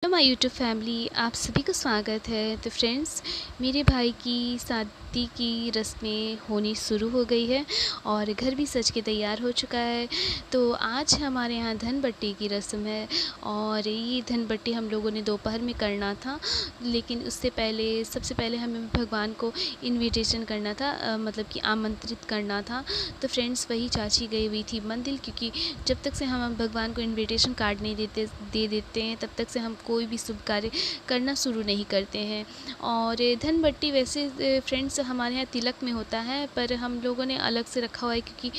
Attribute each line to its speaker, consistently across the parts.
Speaker 1: My YouTube family, आप सभी को स्वागत है। तो फ्रेंड्स, मेरे भाई की शादी की रस्में होनी शुरू हो गई है और घर भी सज के तैयार हो चुका है। तो आज हमारे यहाँ धनबट्टी की रस्म है और ये धनबट्टी हम लोगों ने दोपहर में करना था, लेकिन उससे पहले सबसे पहले हमें भगवान को इनविटेशन करना था, मतलब कि आमंत्रित करना था। तो फ्रेंड्स, वही चाची गई हुई थी मंदिर, क्योंकि जब तक से हम भगवान को इनविटेशन कार्ड नहीं दे देते हैं तब तक से हम कोई भी शुभ कार्य करना शुरू नहीं करते हैं। और धनबट्टी वैसे फ्रेंड्स हमारे यहाँ तिलक में होता है, पर हम लोगों ने अलग से रखा हुआ है, क्योंकि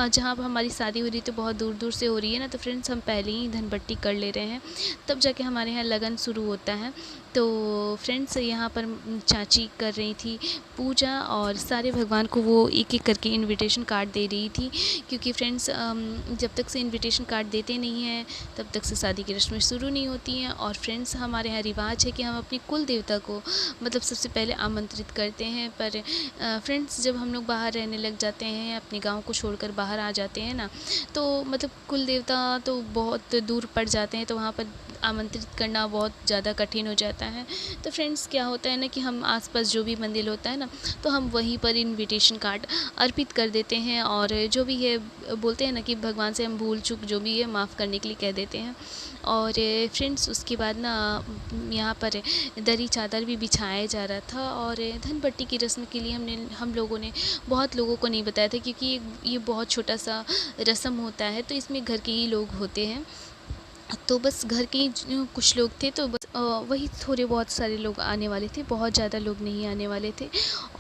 Speaker 1: जहाँ पर हमारी शादी हो रही तो बहुत दूर दूर से हो रही है ना, तो फ्रेंड्स हम पहले ही धनबट्टी कर ले रहे हैं, तब जाके हमारे यहाँ लगन शुरू होता है। तो फ्रेंड्स, यहाँ पर चाची कर रही थी पूजा और सारे भगवान को वो एक एक करके इनविटेशन कार्ड दे रही थी, क्योंकि फ्रेंड्स जब तक से इनविटेशन कार्ड देते नहीं हैं तब तक से शादी की रस्में शुरू नहीं होती हैं। और फ्रेंड्स, हमारे यहाँ रिवाज है कि हम अपने कुल देवता को मतलब सबसे पहले आमंत्रित करते हैं। पर फ्रेंड्स, जब हम लोग बाहर रहने लग जाते हैं, अपने गांव को छोड़कर बाहर आ जाते हैं ना, तो मतलब कुल देवता तो बहुत दूर पड़ जाते हैं, तो वहाँ पर आमंत्रित करना बहुत ज़्यादा कठिन हो जाता है। तो फ्रेंड्स, क्या होता है ना कि हम आसपास जो भी मंदिर होता है ना, तो हम वहीं पर इनविटेशन कार्ड अर्पित कर देते हैं, और जो भी है बोलते हैं ना कि भगवान से हम भूल चूक जो भी है माफ़ करने के लिए कह देते हैं। और फ्रेंड्स, उसके बाद ना यहाँ पर दरी चादर भी बिछाया जा रहा था। और धनबट्टी की रस्म के लिए हम लोगों ने बहुत लोगों को नहीं बताया था, क्योंकि ये बहुत छोटा सा रस्म होता है, तो इसमें घर के ही लोग होते हैं। तो बस घर के ही कुछ लोग थे, तो बस वही थोड़े बहुत सारे लोग आने वाले थे, बहुत ज़्यादा लोग नहीं आने वाले थे।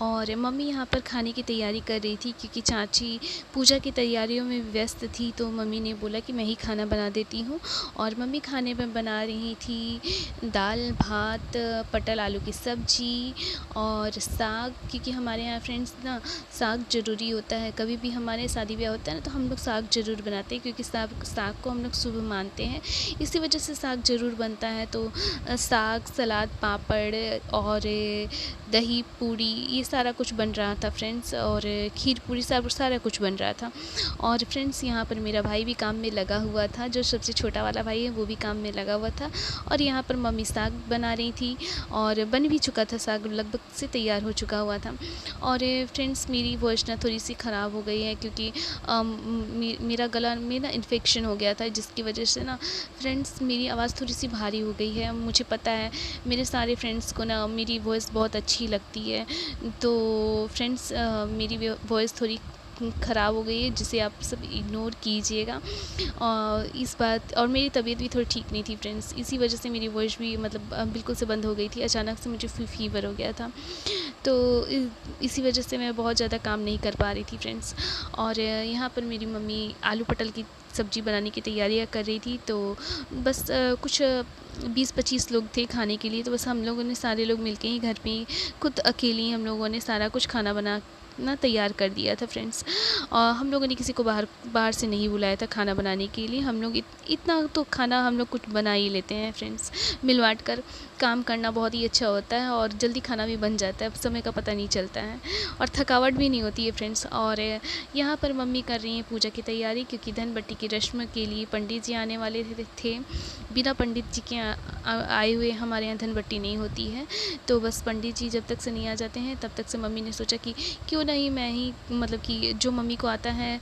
Speaker 1: और मम्मी यहाँ पर खाने की तैयारी कर रही थी, क्योंकि चाची पूजा की तैयारियों में व्यस्त थी, तो मम्मी ने बोला कि मैं ही खाना बना देती हूँ। और मम्मी खाने में बना रही थी दाल भात, पटल आलू की सब्जी और साग, क्योंकि हमारे यहाँ फ्रेंड्स ना साग ज़रूरी होता है। कभी भी हमारे शादी ब्याह होता है ना, तो हम लोग साग ज़रूर बनाते हैं, क्योंकि साग को हम लोग शुभ मानते हैं, इसी वजह से साग ज़रूर बनता है। तो साग, सलाद, पापड़ और दही, पूड़ी, ये सारा कुछ बन रहा था फ्रेंड्स, और खीर पूरी सारा कुछ बन रहा था। और फ्रेंड्स, यहाँ पर मेरा भाई भी काम में लगा हुआ था, जो सबसे छोटा वाला भाई है वो भी काम में लगा हुआ था। और यहाँ पर मम्मी साग बना रही थी, और बन भी चुका था, साग लगभग से तैयार हो चुका हुआ था। और फ्रेंड्स, मेरी वॉइस ना थोड़ी सी ख़राब हो गई है, क्योंकि मेरा गला में ना इन्फेक्शन हो गया था, जिसकी वजह से ना फ्रेंड्स मेरी आवाज़ थोड़ी सी भारी हो गई है। मुझे पता है मेरे सारे फ्रेंड्स को ना मेरी वॉइस बहुत अच्छी लगती है, तो फ्रेंड्स मेरी वॉइस थोड़ी ख़राब हो गई है, जिसे आप सब इग्नोर कीजिएगा। और इस बात, और मेरी तबीयत भी थोड़ी ठीक नहीं थी फ्रेंड्स, इसी वजह से मेरी वॉइस भी मतलब बिल्कुल से बंद हो गई थी। अचानक से मुझे फीवर हो गया था, तो इसी वजह से मैं बहुत ज़्यादा काम नहीं कर पा रही थी फ्रेंड्स। और यहाँ पर मेरी मम्मी आलू पटल की सब्ज़ी बनाने की तैयारियाँ कर रही थी, तो बस कुछ 20-25 लोग थे खाने के लिए, तो बस हम लोगों ने सारे लोग मिलके ही घर पे ही खुद अकेली हम लोगों ने सारा कुछ खाना बनाना तैयार कर दिया था फ्रेंड्स। और हम लोगों ने किसी को बाहर से नहीं बुलाया था खाना बनाने के लिए। हम लोग इतना तो खाना हम लोग कुछ बना ही लेते हैं फ्रेंड्स। मिल बाँट कर काम करना बहुत ही अच्छा होता है, और जल्दी खाना भी बन जाता है, समय का पता नहीं चलता है, और थकावट भी नहीं होती है फ्रेंड्स। और यहाँ पर मम्मी कर रही हैं पूजा की तैयारी, क्योंकि धनबट्टी की रस्म के लिए पंडित जी आने वाले थे। बिना पंडित जी के आए हुए हमारे यहाँ धनबट्टी नहीं होती है। तो बस पंडित जी जब तक से नहीं आ जाते हैं तब तक से मम्मी ने सोचा कि क्यों नहीं मैं ही, मतलब कि जो मम्मी को आता है,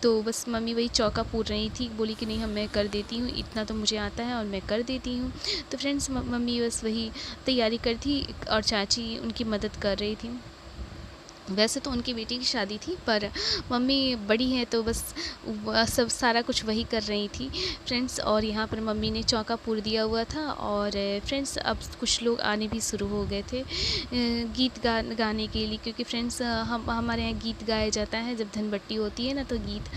Speaker 1: तो बस मम्मी वही चौका पूर रही थी, बोली कि नहीं मैं कर देती हूँ, इतना तो मुझे आता है और मैं कर देती हूँ। तो फ्रेंड्स, मम्मी बस वही तैयारी कर थी, और चाची उनकी मदद कर रही थी। वैसे तो उनकी बेटी की शादी थी, पर मम्मी बड़ी है तो बस सब सारा कुछ वही कर रही थी फ्रेंड्स। और यहाँ पर मम्मी ने चौका पूर दिया हुआ था, और फ्रेंड्स अब कुछ लोग आने भी शुरू हो गए थे गीत गाने के लिए, क्योंकि फ्रेंड्स हमारे यहाँ गीत गाया जाता है जब धनबट्टी होती है ना, तो गीत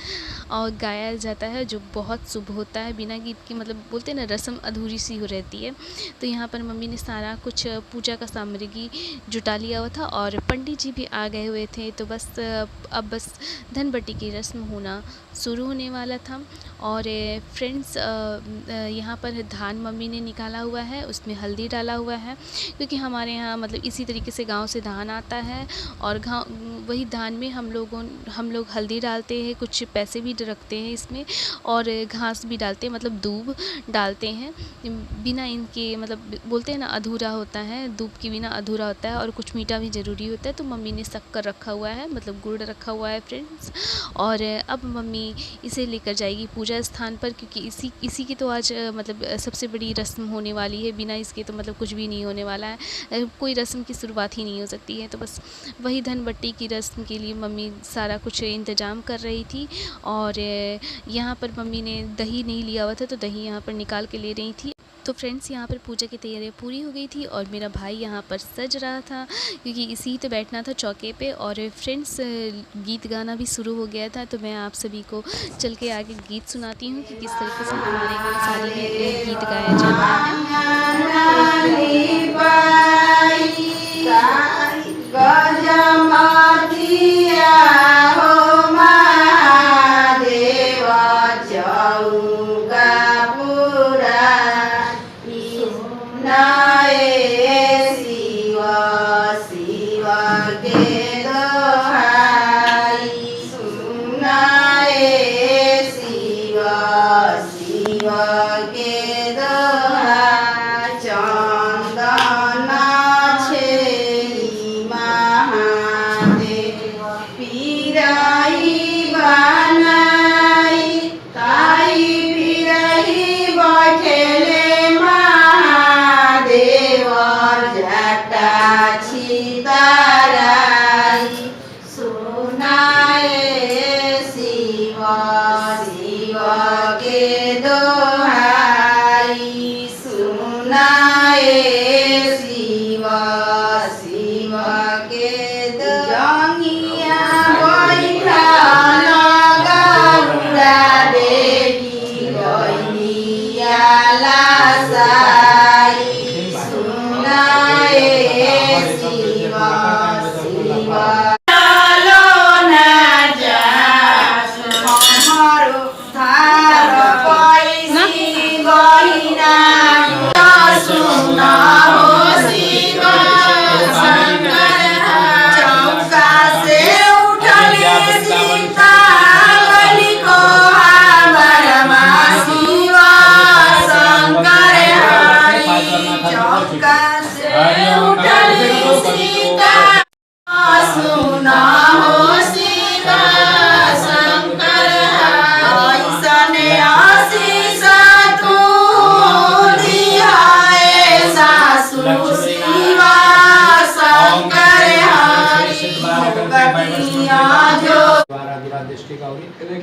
Speaker 1: और गाया जाता है, जो बहुत शुभ होता है। बिना गीत के मतलब बोलते हैं ना, रस्म अधूरी सी हो रहती है। तो यहाँ पर मम्मी ने सारा कुछ पूजा का सामग्री जुटा लिया हुआ था, और पंडित जी भी आ गए हुए थे। तो बस अब बस धनबट्टी की रस्म होना शुरू होने वाला था। और फ्रेंड्स यहाँ पर धान मम्मी ने निकाला हुआ है, उसमें हल्दी डाला हुआ है, क्योंकि हमारे यहाँ मतलब इसी तरीके से गांव से धान आता है और वही धान में हम लोग हल्दी डालते हैं, कुछ पैसे भी रखते हैं इसमें और घास भी डालते हैं, मतलब दूब डालते हैं। बिना इनके मतलब बोलते हैं ना अधूरा होता है, दूब के बिना अधूरा होता है और कुछ मीठा भी ज़रूरी होता है। तो मम्मी ने शक्कर रखा हुआ है, मतलब गुड़ रखा हुआ है फ्रेंड्स। और अब मम्मी इसे लेकर जाएगी पूजा स्थान पर, क्योंकि इसी की तो आज मतलब सबसे बड़ी रस्म होने वाली है। बिना इसके तो मतलब कुछ भी नहीं होने वाला है, कोई रस्म की शुरुआत ही नहीं हो सकती है। तो बस वही धन बट्टी की रस्म के लिए मम्मी सारा कुछ इंतज़ाम कर रही थी। और यहाँ पर मम्मी ने दही नहीं लिया हुआ था, तो दही यहाँ पर निकाल के ले रही थी। तो फ्रेंड्स यहाँ पर पूजा की तैयारियाँ पूरी हो गई थी और मेरा भाई यहाँ पर सज रहा था, क्योंकि इसी तो बैठना था चौके पे। और फ्रेंड्स गीत गाना भी शुरू हो गया था, तो मैं आप सभी को चल के आगे गीत सुनाती हूँ कि किस तरीके से हमारे शादी में गीत गाया जाता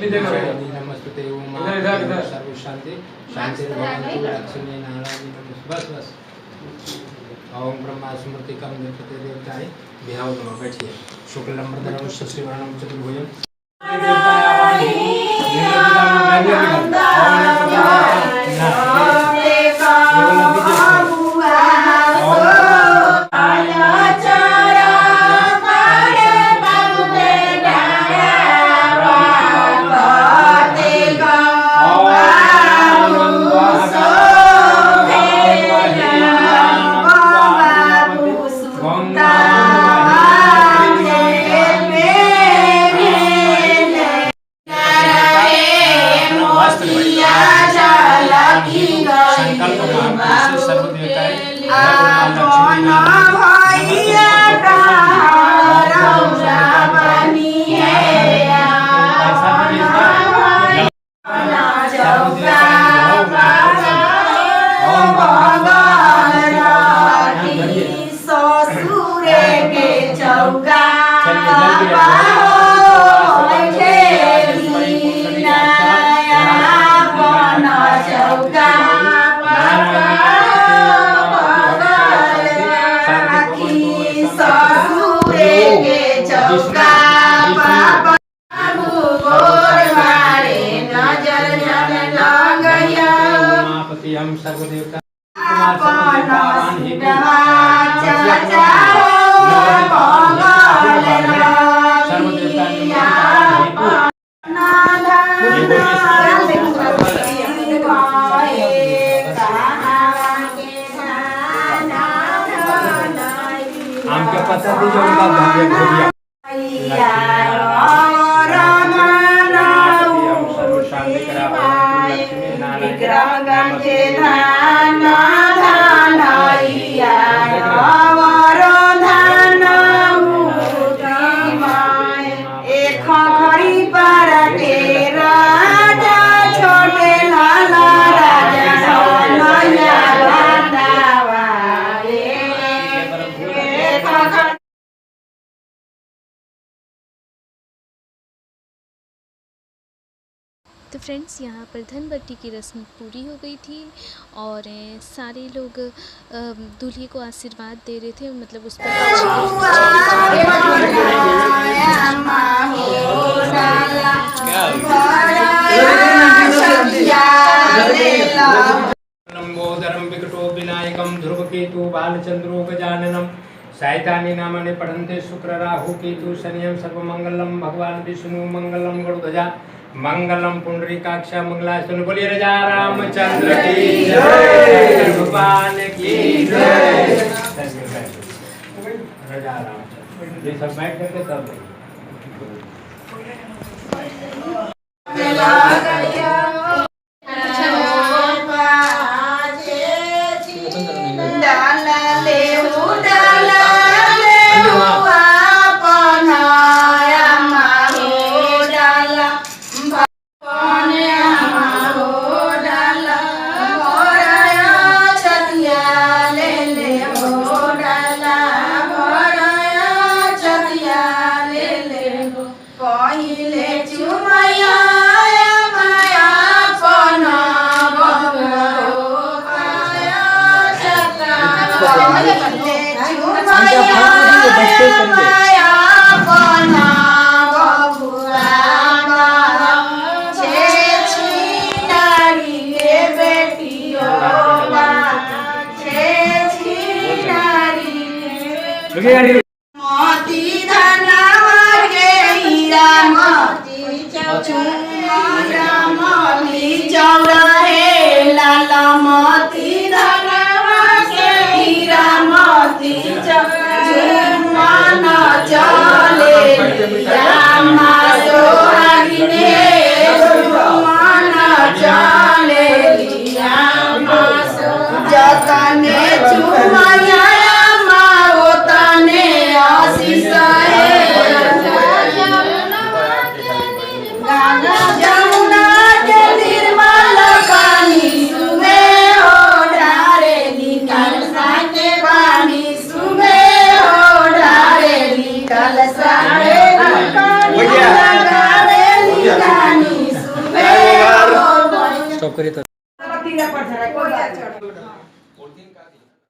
Speaker 2: नमस्ते सर्व शांति शांति बस बस ओम ब्रह्मा स्मृति कम देवते देवताय बिहाव में बैठिए शुक्लम वरदनम श्रीवर्णम चतुर्भुजम हम सर्वदेवता सर्वदेवता पता दीजिए उनका भाग्य भोगिया
Speaker 1: तो फ्रेंड्स यहाँ पर धनबट्टी की रस्म पूरी हो गई थी और सारे लोग दूल्हे को आशीर्वाद दे रहे थे, मतलब उस
Speaker 2: लंबोदरम विकटो विनायकम ध्रुवकेतु बालचंद्रो गजाननम सायतानि नामानि पठन्ते शुक्र राहु केतु शनियम सर्वमंगलम भगवान विष्णु मंगलम गरुड़ध्वजा मंगलम पुंडरीकाक्ष मंगलाचरण। बोलिए राजा रामचंद्र की जय, भगवान की जय। राजा रामचंद्र ये सब बैठ करके सब
Speaker 3: मोती धनवा के हीरा मोती चौराहे लाला मोती धनवा के हीरा मोती झुमन चले रामा सोहागिने झुमन चले रामा जतने झुमया